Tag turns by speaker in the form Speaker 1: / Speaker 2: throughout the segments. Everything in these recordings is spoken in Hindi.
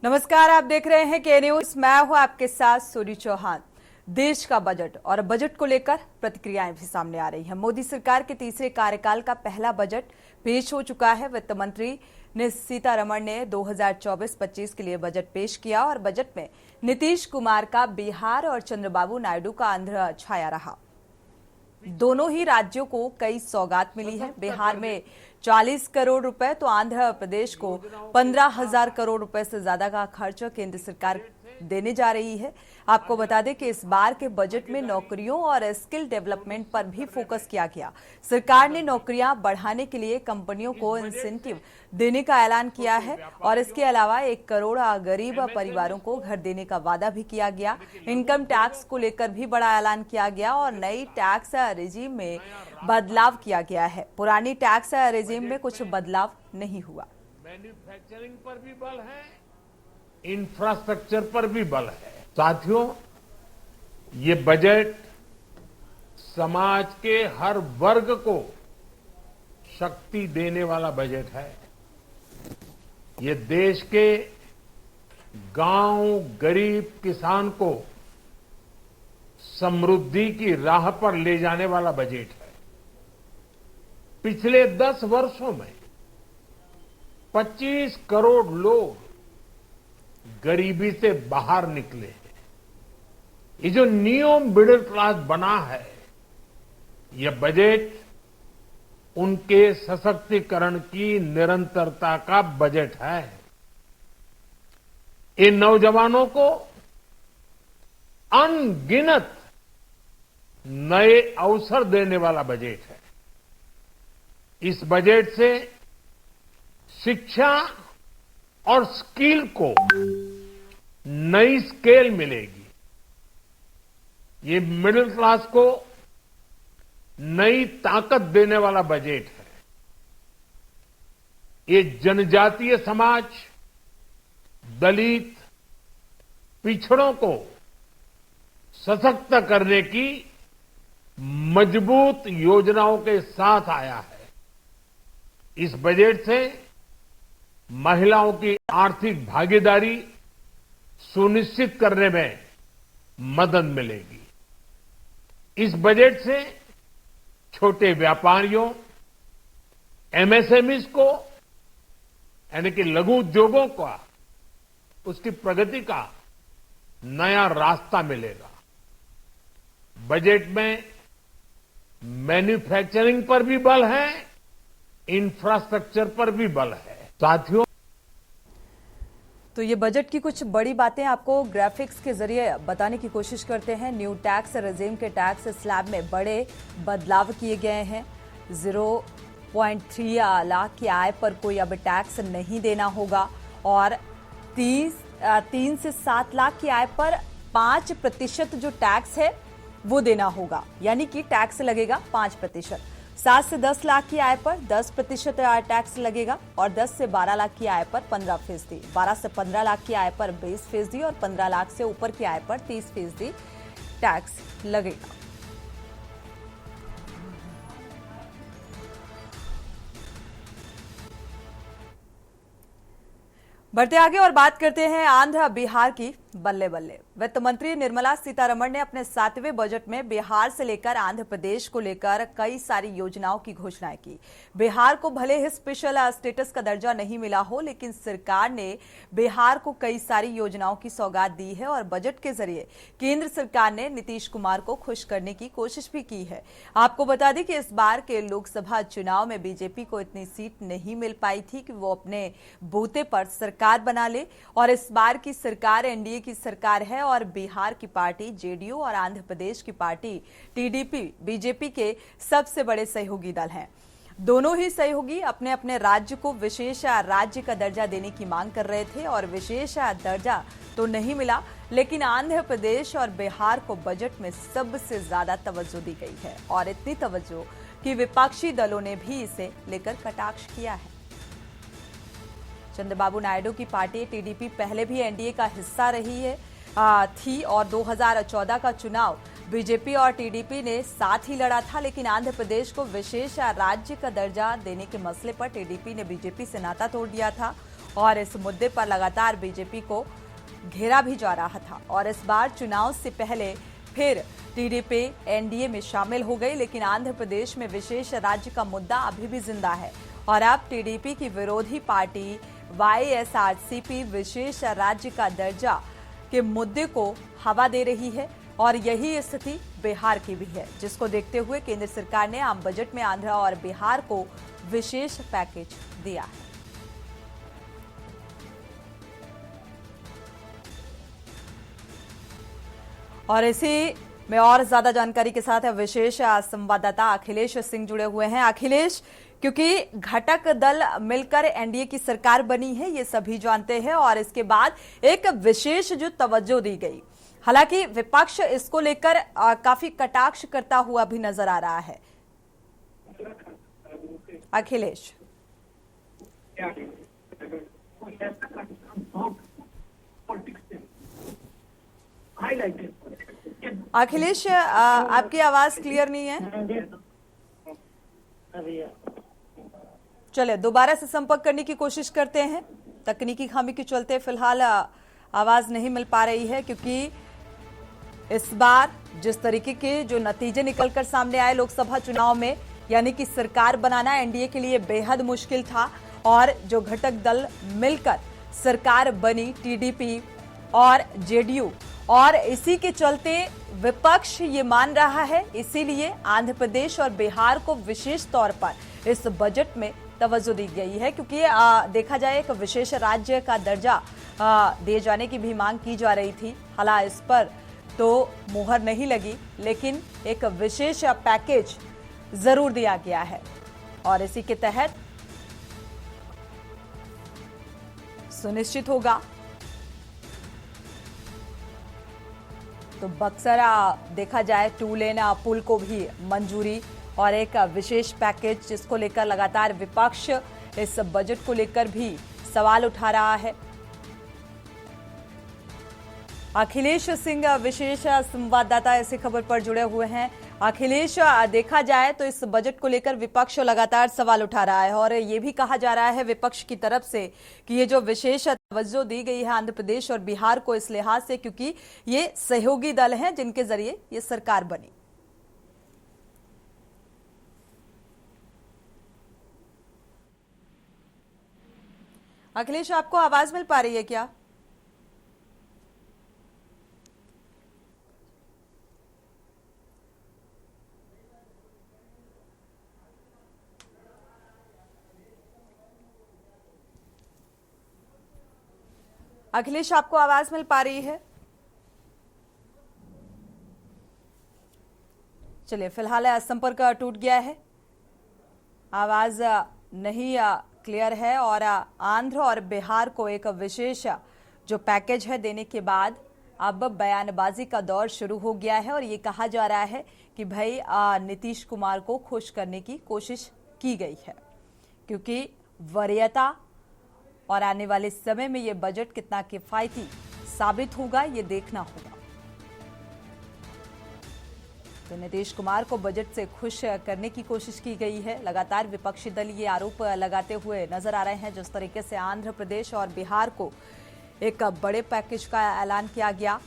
Speaker 1: नमस्कार, आप देख रहे हैं के न्यूज। मैं हूं आपके साथ सूरी चौहान। देश का बजट और बजट को लेकर प्रतिक्रियाएं भी सामने आ रही हैं। मोदी सरकार के तीसरे कार्यकाल का पहला बजट पेश हो चुका है। वित्त मंत्री सीतारमण ने 2024-25 के लिए बजट पेश किया और बजट में नीतीश कुमार का बिहार और चंद्रबाबू नायडू का आंध्र छाया रहा। दोनों ही राज्यों को कई सौगात मिली है। बिहार में 40 करोड़ रुपए तो आंध्र प्रदेश को 15,000 करोड़ रुपए से ज्यादा का खर्च केंद्र सरकार देने जा रही है। आपको बता दें कि इस बार के बजट में नौकरियों और स्किल डेवलपमेंट पर भी फोकस किया गया। सरकार ने नौकरियां बढ़ाने के लिए कंपनियों को इंसेंटिव देने का ऐलान किया है और इसके अलावा 1 करोड़ गरीब परिवारों को घर देने का वादा भी किया गया। इनकम टैक्स को लेकर भी बड़ा ऐलान किया गया और नई टैक्स रेजिम में बदलाव किया गया है। पुरानी टैक्स रेजिम में कुछ बदलाव नहीं हुआ।
Speaker 2: मैन्युफैक्चरिंग पर भी बल है, इंफ्रास्ट्रक्चर पर भी बल है। साथियों, ये बजट समाज के हर वर्ग को शक्ति देने वाला बजट है। ये देश के गांव गरीब किसान को समृद्धि की राह पर ले जाने वाला बजट है। पिछले 10 वर्षों में 25 करोड़ लोग गरीबी से बाहर निकले हैं। ये जो न्यू मिडिल क्लास बना है, यह बजट उनके सशक्तिकरण की निरंतरता का बजट है। इन नौजवानों को अनगिनत नए अवसर देने वाला बजट है। इस बजट से शिक्षा और स्किल को नई स्केल मिलेगी। ये मिडिल क्लास को नई ताकत देने वाला बजट है। ये जनजातीय समाज, दलित, पिछड़ों को सशक्त करने की मजबूत योजनाओं के साथ आया है। इस बजट से महिलाओं की आर्थिक भागीदारी सुनिश्चित करने में मदद मिलेगी। इस बजट से छोटे व्यापारियों, एमएसएमईज को यानी कि लघु उद्योगों का उसकी प्रगति का नया रास्ता मिलेगा। बजट में मैन्युफैक्चरिंग पर भी बल है, इंफ्रास्ट्रक्चर पर भी बल है। साथियों,
Speaker 1: तो ये बजट की कुछ बड़ी बातें आपको ग्राफिक्स के जरिए बताने की कोशिश करते हैं। न्यू टैक्स रेजिम के टैक्स स्लैब में बड़े बदलाव किए गए हैं। 0.3 लाख की आय पर कोई अब टैक्स नहीं देना होगा और 3 से 7 लाख की आय पर 5% जो टैक्स है वो देना होगा, यानी कि टैक्स लगेगा 5%। 7 से 10 लाख की आय पर 10% टैक्स लगेगा और 10 से 12 लाख की आय पर 15%, 12 से 15 लाख की आय पर 20% और 15 लाख से ऊपर की आय पर 30% टैक्स लगेगा। बढ़ते आगे और बात करते हैं आंध्र बिहार की। बल्ले बल्ले। वित्त मंत्री निर्मला सीतारमण ने अपने 7वें बजट में बिहार से लेकर आंध्र प्रदेश को लेकर कई सारी योजनाओं की घोषणाएं की। बिहार को भले ही स्पेशल स्टेटस का दर्जा नहीं मिला हो, लेकिन सरकार ने बिहार को कई सारी योजनाओं की सौगात दी है और बजट के जरिए केंद्र सरकार ने नीतीश कुमार को खुश करने की कोशिश भी की है। आपको बता दें कि इस बार के लोकसभा चुनाव में बीजेपी को इतनी सीट नहीं मिल पाई थी कि वो अपने बूते पर सरकार बना ले और इस बार की सरकार एनडीए की सरकार है और बिहार की पार्टी जेडीयू और आंध्र प्रदेश की पार्टी टीडीपी बीजेपी के सबसे बड़े सहयोगी दल हैं। दोनों ही सहयोगी अपने अपने राज्य को विशेष राज्य का दर्जा देने की मांग कर रहे थे और विशेष दर्जा तो नहीं मिला, लेकिन आंध्र प्रदेश और बिहार को बजट में सबसे ज्यादा तवज्जो दी गई है और इतनी तवज्जो कि विपक्षी दलों ने भी इसे लेकर कटाक्ष किया है। चंद्रबाबू नायडू की पार्टी टीडीपी पहले भी एनडीए का हिस्सा रही थी और 2014 का चुनाव बीजेपी और टीडीपी ने साथ ही लड़ा था, लेकिन आंध्र प्रदेश को विशेष राज्य का दर्जा देने के मसले पर टीडीपी ने बीजेपी से नाता तोड़ दिया था और इस मुद्दे पर लगातार बीजेपी को घेरा भी जा रहा था। और इस बार चुनाव से पहले फिर टीडीपी एनडीए में शामिल हो गई, लेकिन आंध्र प्रदेश में विशेष राज्य का मुद्दा अभी भी जिंदा है और अब टीडीपी की विरोधी पार्टी वाईएसआरसीपी विशेष राज्य का दर्जा के मुद्दे को हवा दे रही है। और यही स्थिति बिहार की भी है, जिसको देखते हुए केंद्र सरकार ने आम बजट में आंध्र और बिहार को विशेष पैकेज दिया है। और इसी में और ज्यादा जानकारी के साथ विशेष संवाददाता अखिलेश सिंह जुड़े हुए हैं। अखिलेश, क्योंकि घटक दल मिलकर एनडीए की सरकार बनी है, ये सभी जानते हैं, और इसके बाद एक विशेष जो तवज्जो दी गई, हालांकि विपक्ष इसको लेकर काफी कटाक्ष करता हुआ भी नजर आ रहा है। अखिलेश, अखिलेश, आपकी आवाज क्लियर नहीं है। चलिए दोबारा से संपर्क करने की कोशिश करते हैं। तकनीकी खामी के चलते फिलहाल आवाज नहीं मिल पा रही है, क्योंकि इस बार जिस तरीके के जो नतीजे निकलकर सामने आए लोकसभा चुनाव में, यानी कि सरकार बनाना एनडीए के लिए बेहद मुश्किल था, और जो घटक दल मिलकर सरकार बनी टीडीपी और जेडीयू, और इसी के चलते विपक्ष ये मान रहा है, इसीलिए आंध्र प्रदेश और बिहार को विशेष तौर पर इस बजट में तवज्जो दी गई है, क्योंकि देखा जाए एक विशेष राज्य का दर्जा दिए जाने की भी मांग की जा रही थी। हालांकि इस पर तो मुहर नहीं लगी, लेकिन एक विशेष पैकेज जरूर दिया गया है और इसी के तहत सुनिश्चित होगा तो बक्सर देखा जाए 2 लेन पुल को भी मंजूरी, और एक विशेष पैकेज जिसको लेकर लगातार विपक्ष इस बजट को लेकर भी सवाल उठा रहा है। अखिलेश सिंह विशेष संवाददाता इसी खबर पर जुड़े हुए हैं। अखिलेश, देखा जाए तो इस बजट को लेकर विपक्ष लगातार सवाल उठा रहा है, और ये भी कहा जा रहा है विपक्ष की तरफ से कि ये जो विशेष तवज्जो दी गई है आंध्र प्रदेश और बिहार को, इस लिहाज से क्योंकि ये सहयोगी दल हैं जिनके जरिए ये सरकार बनी। अखिलेश, आपको आवाज मिल पा रही है क्या? अखिलेश, आपको आवाज मिल पा रही है? चलिए फिलहाल संपर्क टूट गया है, आवाज नहीं क्लियर है, और आंध्र और बिहार को एक विशेष जो पैकेज है देने के बाद अब बयानबाजी का दौर शुरू हो गया है, और ये कहा जा रहा है कि भाई नीतीश कुमार को खुश करने की कोशिश की गई है, क्योंकि वरीयता और आने वाले समय में ये बजट कितना किफायती साबित होगा ये देखना होगा। तो नीतीश कुमार को बजट से खुश करने की कोशिश की गई है। लगातार विपक्षी दल ये आरोप लगाते हुए नजर आ रहे हैं, जिस तरीके से आंध्र प्रदेश और बिहार को एक बड़े पैकेज का ऐलान किया गया।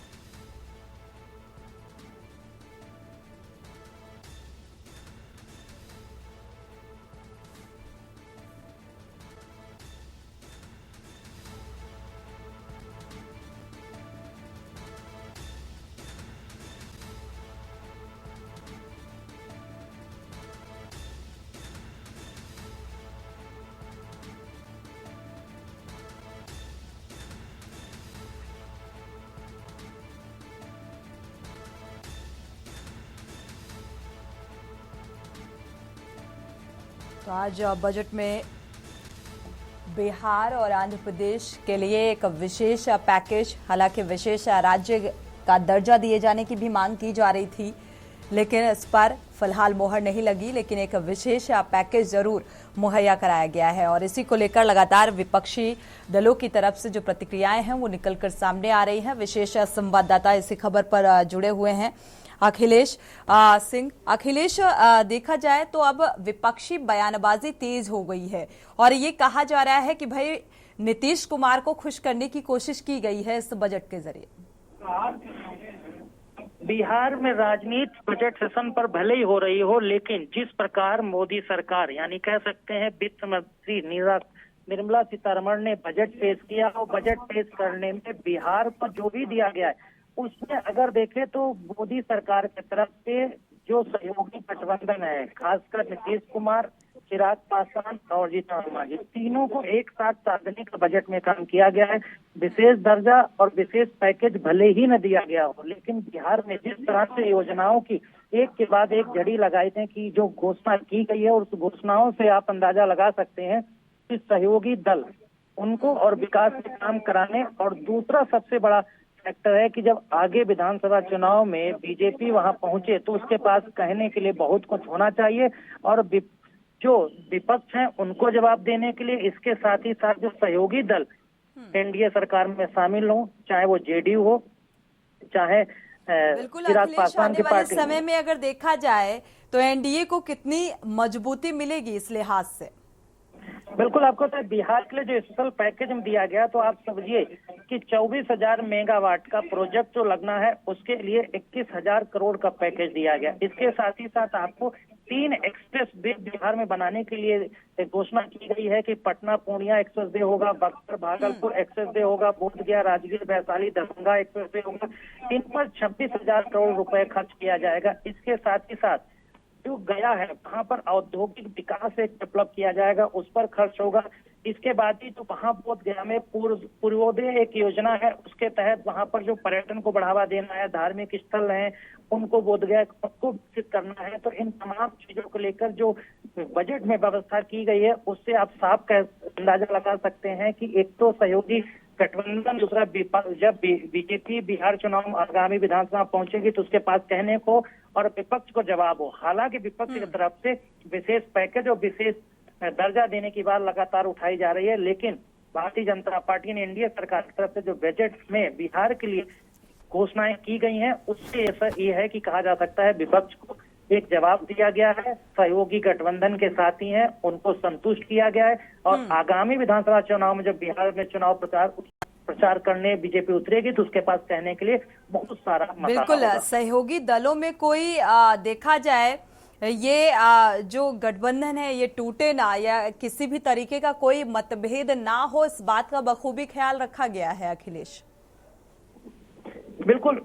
Speaker 1: तो आज बजट में बिहार और आंध्र प्रदेश के लिए एक विशेष पैकेज, हालांकि विशेष राज्य का दर्जा दिए जाने की भी मांग की जा रही थी, लेकिन इस पर फिलहाल मोहर नहीं लगी, लेकिन एक विशेष पैकेज जरूर मुहैया कराया गया है। और इसी को लेकर लगातार विपक्षी दलों की तरफ से जो प्रतिक्रियाएं हैं वो निकलकर सामने आ रही हैं। विशेष संवाददाता इसी खबर पर जुड़े हुए हैं अखिलेश सिंह। अखिलेश, देखा जाए तो अब विपक्षी बयानबाजी तेज हो गई है और ये कहा जा रहा है कि भाई नीतीश कुमार को खुश करने की कोशिश की गई है इस बजट के जरिए।
Speaker 3: बिहार में राजनीति बजट सेशन पर भले ही हो रही हो, लेकिन जिस प्रकार मोदी सरकार यानी कह सकते हैं वित्त मंत्री निर्मला सीतारमण ने बजट पेश किया और बजट पेश करने में बिहार को जो भी दिया गया है उसमें अगर देखें तो मोदी सरकार की तरफ से जो सहयोगी गठबंधन है, खासकर नीतीश कुमार, चिराग पासवान और जीतन राम, तीनों को एक साथ साधने का बजट में काम किया गया है। विशेष दर्जा और विशेष पैकेज भले ही न दिया गया हो, लेकिन बिहार में जिस तरह से योजनाओं की एक के बाद एक जड़ी लगाई थे कि जो घोषणा की गई है और उस घोषणाओं से आप अंदाजा लगा सकते हैं कि सहयोगी दल उनको और विकास में काम कराने। और दूसरा सबसे बड़ा फैक्टर है कि जब आगे विधानसभा चुनाव में बीजेपी वहां पहुंचे तो उसके पास कहने के लिए बहुत कुछ होना चाहिए और जो विपक्ष हैं उनको जवाब देने के लिए। इसके साथ ही साथ जो सहयोगी दल एनडीए सरकार में शामिल हो, चाहे वो जेडीयू हो, चाहे चिराग पासवान की पार्टी।
Speaker 1: समय में अगर देखा जाए तो एनडीए को कितनी मजबूती मिलेगी इस लिहाज से?
Speaker 3: बिल्कुल, आपको पता है बिहार के लिए जो स्पेशल पैकेज में दिया गया तो आप समझिए कि 24,000 मेगावाट का प्रोजेक्ट जो लगना है उसके लिए 21,000 करोड़ का पैकेज दिया गया। इसके साथ ही साथ आपको 3 एक्सप्रेस वे बिहार में बनाने के लिए घोषणा की गई है कि पटना पूर्णिया एक्सप्रेस वे होगा, बक्सर भागलपुर एक्सप्रेस वे होगा, बोधगया राजगीर वैशाली दरभंगा एक्सप्रेस वे होगा। इन पर 26,000 करोड़ रुपए खर्च किया जाएगा। इसके साथ ही साथ जो गया है वहां पर औद्योगिक विकास एक डेवलप किया जाएगा, उस पर खर्च होगा। इसके बाद ही तो वहां बोधगया में पूर्वोदय एक योजना है, उसके तहत वहां पर जो पर्यटन को बढ़ावा देना है, धार्मिक स्थल हैं उनको बोधगया को विकसित करना है। तो इन तमाम चीजों को लेकर जो बजट में व्यवस्था की गई है उससे आप साफ अंदाजा लगा सकते हैं कि एक तो सहयोगी गठबंधन, दूसरा जब बीजेपी बिहार चुनाव आगामी विधानसभा पहुंचेगी तो उसके पास कहने को और विपक्ष को जवाब हो। हालांकि विपक्ष की तरफ से विशेष पैकेज और विशेष दर्जा देने की बात लगातार उठाई जा रही है, लेकिन भारतीय जनता पार्टी ने एनडीए सरकार की तरफ से जो बजट में बिहार के लिए घोषणाएं की गई हैं उससे ऐसा ये है कि कहा जा सकता है विपक्ष को एक जवाब दिया गया है। सहयोगी गठबंधन के साथी हैं उनको संतुष्ट किया गया है और आगामी विधानसभा चुनाव में जब बिहार में चुनाव प्रचार करने बीजेपी उतरेगी तो उसके पास कहने के लिए बहुत सारा मसाला
Speaker 1: बिल्कुल
Speaker 3: होगा।
Speaker 1: सहयोगी दलों में कोई देखा जाए ये जो गठबंधन है ये टूटे ना या किसी भी तरीके का कोई मतभेद ना हो, इस बात का बखूबी ख्याल रखा गया है अखिलेश।
Speaker 3: बिल्कुल,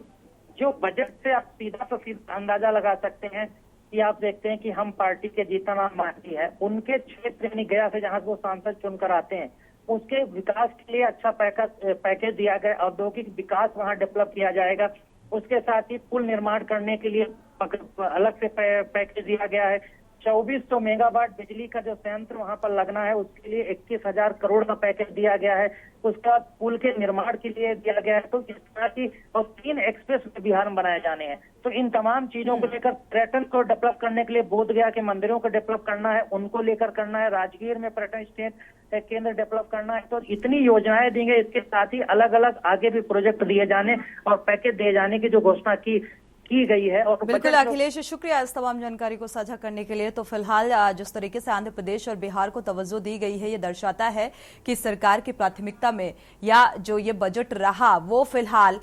Speaker 3: जो बजट से आप सीधा से सीधा अंदाजा लगा सकते हैं कि आप देखते हैं कि हम पार्टी के जीतन राम मांझी है, उनके क्षेत्र यानी गया से जहां वो सांसद चुनकर आते हैं उसके विकास के लिए अच्छा पैकेज दिया गया। औद्योगिक विकास वहां डेवलप किया जाएगा। उसके साथ ही पुल निर्माण करने के लिए अलग से पैकेज दिया गया है। 2400 मेगावाट बिजली का जो संयंत्र वहां पर लगना है उसके लिए 21,000 करोड़ का पैकेज दिया गया है। उसका पुल के निर्माण के लिए दिया गया है। तो इस तरह की और 3 एक्सप्रेस बिहार में बनाए जाने हैं। तो इन तमाम चीजों को लेकर पर्यटन को डेवलप करने के लिए बोधगया के मंदिरों को डेवलप करना है, उनको लेकर करना है। राजगीर में पर्यटन केंद्र डेवलप करना है। तो इतनी योजनाएं दी गई। इसके साथ ही अलग अलग आगे भी प्रोजेक्ट दिए जाने और पैकेज दिए जाने की जो घोषणा की गई है। और
Speaker 1: बिल्कुल अखिलेश, शुक्रिया इस तमाम जानकारी को साझा करने के लिए। तो फिलहाल जिस तरीके से आंध्र प्रदेश और बिहार को तवज्जो दी गई है ये दर्शाता है कि सरकार की प्राथमिकता में या जो ये बजट रहा वो फिलहाल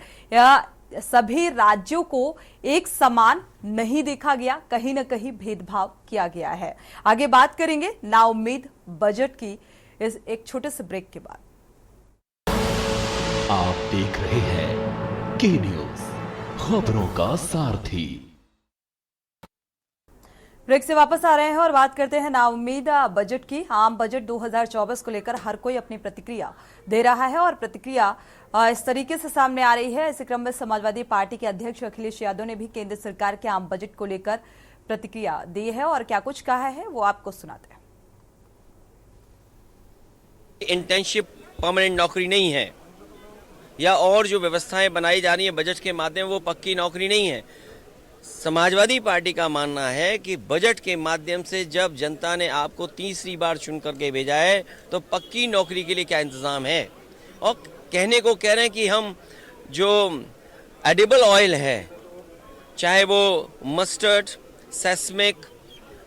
Speaker 1: सभी राज्यों को एक समान नहीं देखा गया, कहीं न कहीं भेदभाव किया गया है। आगे बात करेंगे नाउम्मीद बजट की इस एक छोटे से ब्रेक के बाद।
Speaker 4: आप देख रहे हैं के न्यूज, खबरों का सारथी।
Speaker 1: ब्रेक से वापस आ रहे हैं और बात करते हैं नाउम्मीद बजट की। आम बजट 2024 को लेकर हर कोई अपनी प्रतिक्रिया दे रहा है और प्रतिक्रिया इस तरीके से सामने आ रही है। इसी क्रम में समाजवादी पार्टी के अध्यक्ष अखिलेश यादव ने भी केंद्र सरकार के आम बजट को लेकर प्रतिक्रिया दी है और क्या कुछ कहा है वो आपको सुनाते हैं।
Speaker 5: इंटर्नशिप परमानेंट नौकरी नहीं है या और जो व्यवस्थाएं बनाई जा रही है बजट के माध्यम वो पक्की नौकरी नहीं है। समाजवादी पार्टी का मानना है कि बजट के माध्यम से जब जनता ने आपको तीसरी बार चुन करके भेजा है तो पक्की नौकरी के लिए क्या इंतजाम है। और कहने को कह रहे हैं कि हम जो एडिबल ऑयल है, चाहे वो मस्टर्ड, सेस्मिक,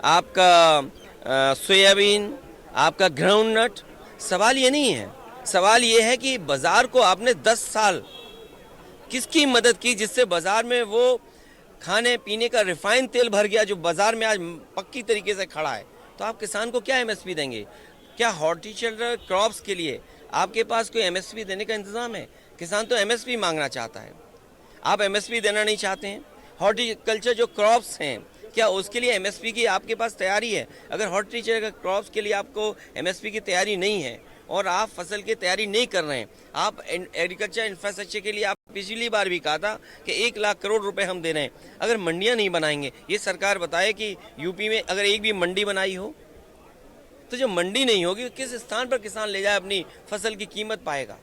Speaker 5: आपका सोयाबीन, आपका ग्राउंडनट, सवाल ये नहीं है। सवाल ये है कि बाजार को आपने 10 साल किसकी मदद की जिससे बाजार में वो खाने पीने का रिफाइंड तेल भर गया जो बाजार में आज पक्की तरीके से खड़ा है। तो आप किसान को क्या एमएसपी देंगे? क्या हॉर्टिकल्चर क्रॉप्स के लिए आपके पास कोई एमएसपी देने का इंतजाम है? किसान तो एमएसपी मांगना चाहता है, आप एमएसपी देना नहीं चाहते हैं। हॉर्टिकल्चर जो क्रॉप्स हैं क्या उसके लिए एमएसपी की आपके पास तैयारी है? अगर हॉर्टिकल्चर क्रॉप्स के लिए आपको एमएसपी की तैयारी नहीं है और आप फसल की तैयारी नहीं कर रहे हैं, आप एग्रीकल्चर इंफ्रास्ट्रक्चर के लिए आप पिछली बार भी कहा था कि 1 लाख करोड़ रुपए हम दे रहे हैं, अगर मंडियां नहीं बनाएंगे, ये सरकार बताए कि यूपी में अगर एक भी मंडी बनाई हो तो जो मंडी नहीं होगी किस स्थान पर किसान ले जाए अपनी फसल की कीमत पाएगा?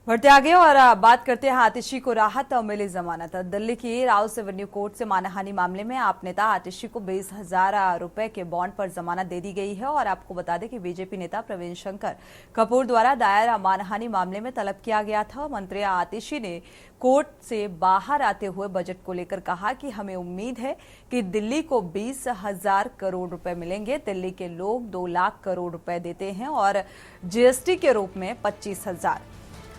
Speaker 1: बढ़ते आगे और बात करते हैं आतिशी को राहत और मिली जमानत। दिल्ली की राउस एवेन्यू कोर्ट से मानहानि मामले में आप नेता आतिशी को 20,000 रुपए के बॉन्ड पर जमानत दे दी गई है। और आपको बता दें कि बीजेपी नेता प्रवीण शंकर कपूर द्वारा दायर मानहानि मामले में तलब किया गया था। मंत्री आतिशी ने कोर्ट से बाहर आते हुए बजट को लेकर कहा कि हमें उम्मीद है कि दिल्ली को 20,000 करोड़ रुपए मिलेंगे। दिल्ली के लोग 2 लाख करोड़ रुपए देते हैं और जीएसटी के रूप में 25,000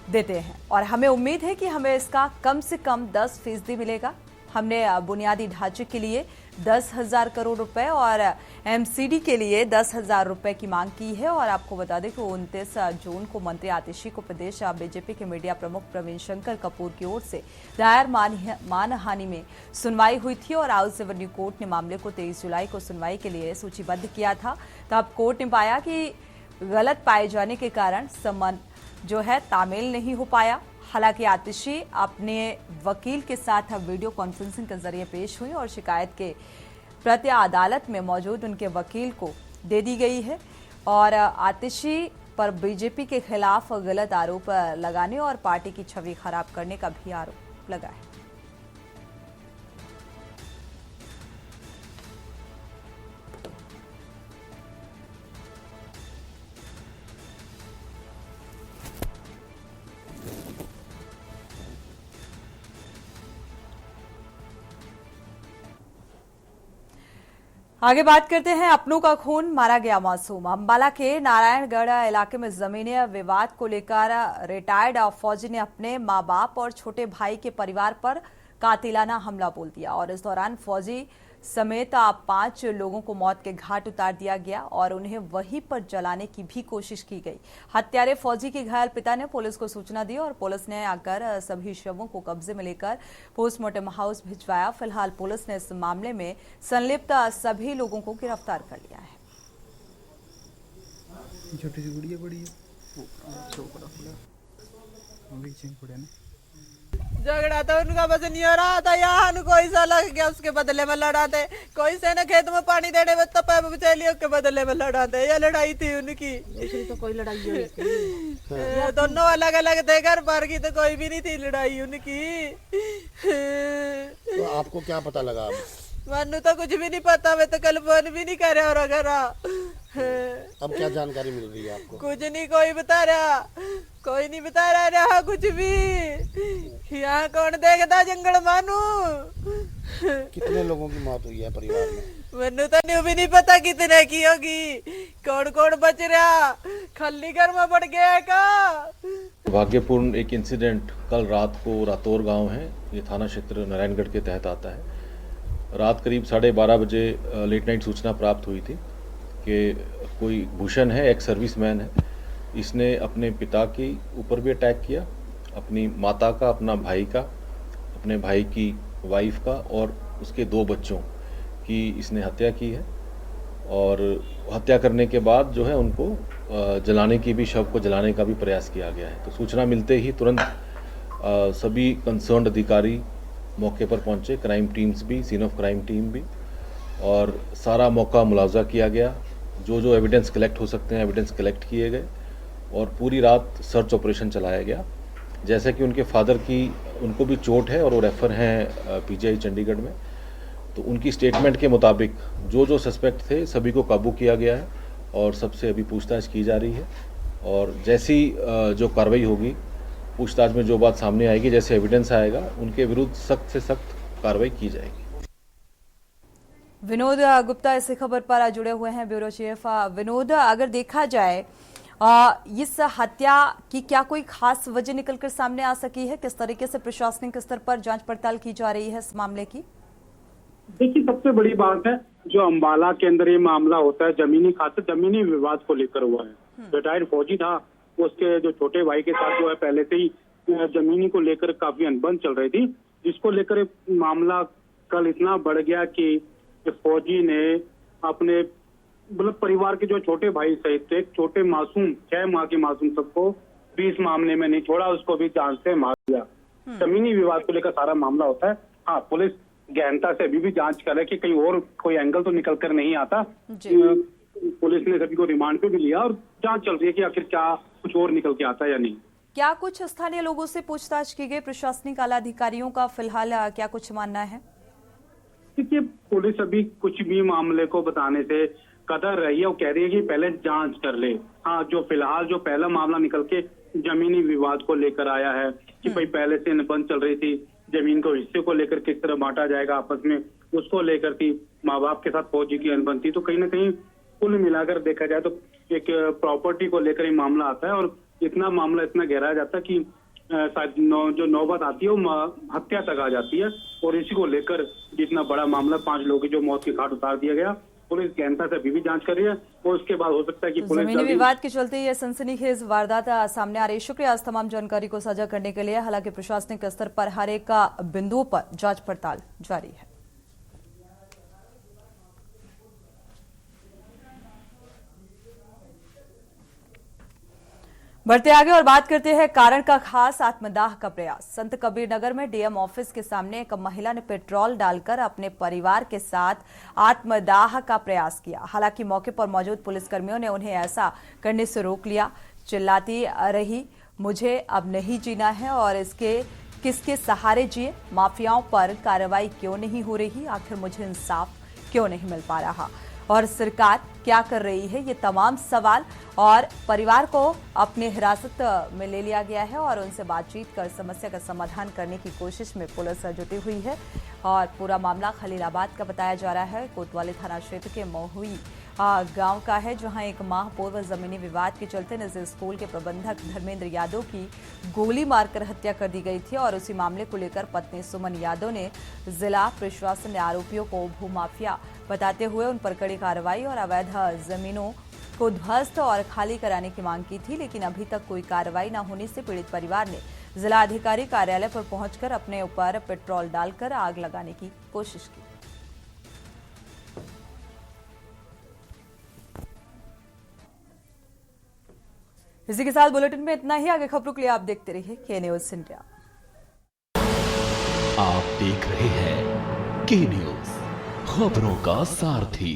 Speaker 1: देते हैं और हमें उम्मीद है कि हमें इसका कम से कम 10% मिलेगा। हमने बुनियादी ढांचे के लिए 10,000 करोड़ रुपए और एमसीडी के लिए 10,000 रुपए की मांग की है। और आपको बता दें कि 29 जून को मंत्री आतिशी को प्रदेश बीजेपी के मीडिया प्रमुख प्रवीण शंकर कपूर की ओर से दायर मानहानि में सुनवाई हुई थी और हाउस एवेन्यू कोर्ट ने मामले को 23 जुलाई को सुनवाई के लिए सूचीबद्ध किया था। तब कोर्ट ने पाया कि गलत पाए जाने के कारण सम्मान जो है तामील नहीं हो पाया। हालांकि आतिशी अपने वकील के साथ वीडियो कॉन्फ्रेंसिंग के जरिए पेश हुई और शिकायत के प्रति अदालत में मौजूद उनके वकील को दे दी गई है। और आतिशी पर बीजेपी के खिलाफ गलत आरोप लगाने और पार्टी की छवि खराब करने का भी आरोप लगा है। आगे बात करते हैं अपनों का खून मारा गया मासूम। अंबाला के नारायणगढ़ इलाके में जमीनी विवाद को लेकर रिटायर्ड फौजी ने अपने मां बाप और छोटे भाई के परिवार पर कातिलाना हमला बोल दिया और इस दौरान फौजी समेत 5 लोगों को मौत के घाट उतार दिया गया और उन्हें वहीं पर जलाने की भी कोशिश की गई। हत्यारे फौजी के घायल पिता ने पुलिस को सूचना दी और पुलिस ने आकर सभी शवों को कब्जे में लेकर पोस्टमार्टम हाउस भिजवाया। फिलहाल पुलिस ने इस मामले में संलिप्त सभी लोगों को गिरफ्तार कर लिया है।
Speaker 6: छोटी सी गुड़िया बड़ी है
Speaker 7: झगड़ा था उनका बस नहीं हो रहा था। यहाँ कोई सा लग गया उसके बदले में लड़ाते, कोई से न खेत में पानी देने में तो पैप बिचैलियों के बदले में लड़ाते। ये लड़ाई थी उनकी,
Speaker 8: तो कोई लड़ाई हुई
Speaker 7: दोनों अलग अलग थे, घर पर की तो कोई भी नहीं थी लड़ाई उनकी।
Speaker 9: तो आपको क्या पता लगा?
Speaker 7: मनु तो कुछ भी नहीं पता, मैं तो कल फोन भी नहीं कर रहा और अगर
Speaker 9: अब क्या जानकारी मिल रही है आपको?
Speaker 7: कुछ नहीं कोई बता रहा, कोई नहीं बता रहा कुछ भी। यहाँ कौन देखता जंगल मानू।
Speaker 9: कितने लोगों की मौत हुई है परिवार में?
Speaker 7: मनु तो नहीं भी नहीं पता कितने की होगी, कौन कौन बच रहा, खल्ली घर में पड़ गया का।
Speaker 10: भाग्यपूर्ण एक इंसिडेंट कल रात को रातौर गांव है, ये थाना क्षेत्र नारायणगढ़ के तहत आता है। रात करीब 12:30 बजे लेट नाइट सूचना प्राप्त हुई थी कि कोई भूषण है, एक सर्विसमैन है, इसने अपने पिता के ऊपर भी अटैक किया, अपनी माता का, अपना भाई का, अपने भाई की वाइफ का और उसके 2 बच्चों की इसने हत्या की है। और हत्या करने के बाद जो है उनको जलाने की भी, शव को जलाने का भी प्रयास किया गया है। तो सूचना मिलते ही तुरंत सभी कंसर्न्ड अधिकारी मौके पर पहुंचे, क्राइम टीम्स भी, सीन ऑफ क्राइम टीम भी, और सारा मौका मुलावजा किया गया। जो एविडेंस कलेक्ट हो सकते हैं एविडेंस कलेक्ट किए गए और पूरी रात सर्च ऑपरेशन चलाया गया। जैसे कि उनके फादर की, उनको भी चोट है और वो रेफर हैं पीजीआई चंडीगढ़ में। तो उनकी स्टेटमेंट के मुताबिक जो सस्पेक्ट थे सभी को काबू किया गया है और सबसे अभी पूछताछ की जा रही है। और जैसी जो कार्रवाई होगी, पूछताछ में जो बात सामने आएगी, जैसे एविडेंस आएगा, उनके विरुद्ध सख्त से सख्त कार्रवाई की जाएगी।
Speaker 1: विनोद गुप्ता इस खबर पर जुड़े हुए हैं, ब्यूरो चीफ। विनोद, अगर देखा जाए इस हत्या की क्या कोई खास वजह निकलकर सामने आ सकी है? किस तरीके से प्रशासनिक स्तर पर जांच पड़ताल की जा रही है इस मामले की?
Speaker 11: देखिए, सबसे बड़ी बात है जो अंबाला के अंदर ये मामला होता है, जमीनी विवाद को लेकर हुआ है। रिटायर्ड फौजी था, उसके जो छोटे भाई के साथ जो है पहले से ही जमीनी को लेकर काफी अनबन चल रही थी, जिसको लेकर मामला कल इतना बढ़ गया कि फौजी ने अपने मतलब परिवार के जो छोटे भाई सहित एक छोटे मासूम 6 माह के मासूम सबको भी इस मामले में नहीं छोड़ा, उसको भी जान से मार दिया। जमीनी विवाद को लेकर सारा मामला होता है। हाँ, पुलिस गहनता से अभी भी जांच करे कि कहीं और कोई एंगल तो निकल कर नहीं आता। पुलिस ने सभी को रिमांड पे भी लिया और जांच चल रही है कि आखिर क्या कुछ और निकल के आता है या नहीं।
Speaker 1: क्या कुछ स्थानीय लोगों से पूछताछ की गई? प्रशासनिक आला अधिकारियों का फिलहाल क्या कुछ मानना है?
Speaker 11: देखिए, पुलिस अभी कुछ भी मामले को बताने से कदर रही है। वो कह रही है कि पहले जांच कर ले। हाँ, जो फिलहाल जो पहला मामला निकल के जमीनी विवाद को लेकर आया है कि भाई पहले से अनबन चल रही थी, जमीन को हिस्से को लेकर किस तरह बांटा जाएगा आपस में, उसको लेकर थी, माँ बाप के साथ फौजी की अनबन थी। तो कहीं ना कहीं कुल मिलाकर देखा जाए तो एक प्रॉपर्टी को लेकर ही मामला आता है और इतना मामला इतना गहरा जाता है कि जो नौबत आती है वो हत्या तक आ जाती है। और इसी को लेकर जितना बड़ा मामला 5 लोगों की जो मौत की घाट उतार दिया गया, पुलिस गहनता से अभी भी जांच कर रही है और उसके बाद हो सकता है कि पुलिस
Speaker 1: जमीनी विवाद के चलते ये सनसनीखेज वारदात सामने आ रही है। शुक्रिया इस तमाम जानकारी को साझा करने के लिए। हालांकि प्रशासनिक स्तर पर हर एक बिंदुओं पर जांच पड़ताल जारी है। बढ़ते आगे और बात करते हैं कारण का खास आत्मदाह का प्रयास। संत कबीर नगर में डीएम ऑफिस के सामने एक महिला ने पेट्रोल डालकर अपने परिवार के साथ आत्मदाह का प्रयास किया। हालांकि मौके पर मौजूद पुलिसकर्मियों ने उन्हें ऐसा करने से रोक लिया। चिल्लाती रही, मुझे अब नहीं जीना है और इसके किसके सहारे जिए? माफियाओं पर कार्रवाई क्यों नहीं हो रही? आखिर मुझे इंसाफ क्यों नहीं मिल पा रहा? और सरकार क्या कर रही है? ये तमाम सवाल और परिवार को अपने हिरासत में ले लिया गया है और उनसे बातचीत कर समस्या का समाधान करने की कोशिश में पुलिस जुटी हुई है। और पूरा मामला खलीलाबाद का बताया जा रहा है। कोतवाली थाना क्षेत्र के महुई गांव का है, जहां एक माह पूर्व जमीनी विवाद के चलते निजी स्कूल के प्रबंधक धर्मेंद्र यादव की गोली मारकर हत्या कर दी गई थी। और उसी मामले को लेकर पत्नी सुमन यादव ने जिला प्रशासन ने आरोपियों को भूमाफिया बताते हुए उन पर कड़ी कार्रवाई और अवैध जमीनों को ध्वस्त और खाली कराने की मांग की थी। लेकिन अभी तक कोई कार्रवाई न होने से पीड़ित परिवार ने जिला अधिकारी कार्यालय पर पहुंचकर अपने ऊपर पेट्रोल डालकर आग लगाने की कोशिश की। इसी के साथ बुलेटिन में इतना ही। आगे खबरों के लिए आप देखते रहिए के न्यूज इंडिया।
Speaker 4: आप देख रहे हैं के न्यूज, खबरों का सारथी।